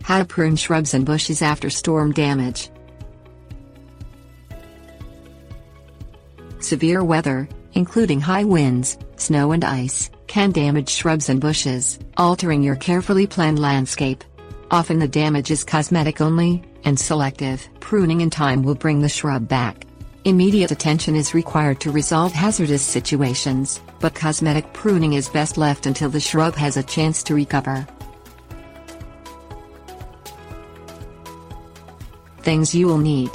How to prune shrubs and bushes after storm damage. Severe weather, including high winds, snow and ice, can damage shrubs and bushes, altering your carefully planned landscape. Often the damage is cosmetic only, and selective pruning in time will bring the shrub back. Immediate attention is required to resolve hazardous situations, but cosmetic pruning is best left until the shrub has a chance to recover. Things you will need: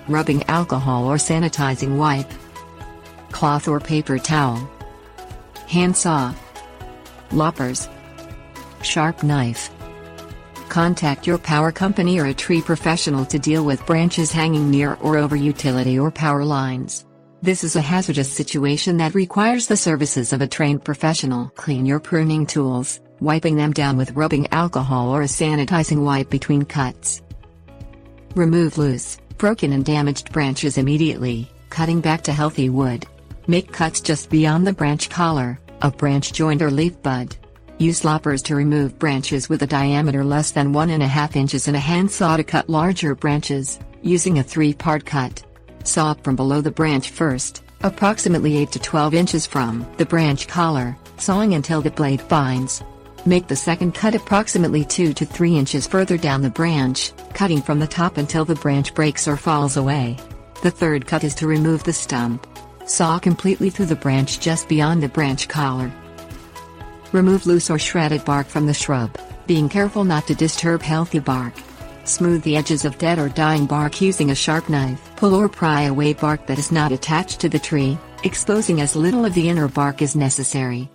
rubbing alcohol or sanitizing wipe, cloth or paper towel, hand saw, loppers, sharp knife. Contact your power company or a tree professional to deal with branches hanging near or over utility or power lines. This is a hazardous situation that requires the services of a trained professional. Clean your pruning tools, wiping them down with rubbing alcohol or a sanitizing wipe between cuts. Remove loose, broken and damaged branches immediately, cutting back to healthy wood. Make cuts just beyond the branch collar, a branch joint or leaf bud. Use loppers to remove branches with a diameter less than 1.5 inches and a handsaw to cut larger branches, using a 3-part cut. Saw from below the branch first, approximately 8 to 12 inches from the branch collar, sawing until the blade binds. Make the second cut approximately 2 to 3 inches further down the branch, cutting from the top until the branch breaks or falls away. The third cut is to remove the stump. Saw completely through the branch just beyond the branch collar. Remove loose or shredded bark from the shrub, being careful not to disturb healthy bark. Smooth the edges of dead or dying bark using a sharp knife. Pull or pry away bark that is not attached to the tree, exposing as little of the inner bark as necessary.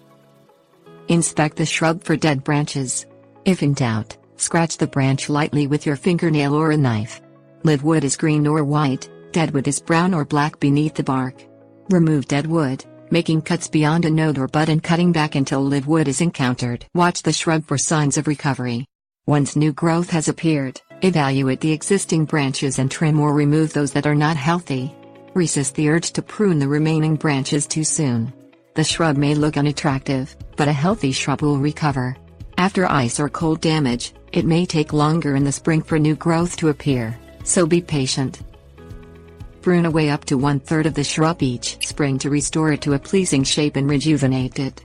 Inspect the shrub for dead branches. If in doubt, scratch the branch lightly with your fingernail or a knife. Live wood is green or white, dead wood is brown or black beneath the bark. Remove dead wood, making cuts beyond a node or bud and cutting back until live wood is encountered. Watch the shrub for signs of recovery. Once new growth has appeared, evaluate the existing branches and trim or remove those that are not healthy. Resist the urge to prune the remaining branches too soon. The shrub may look unattractive, but a healthy shrub will recover. After ice or cold damage, it may take longer in the spring for new growth to appear, so be patient. Prune away up to 1/3 of the shrub each spring to restore it to a pleasing shape and rejuvenate it.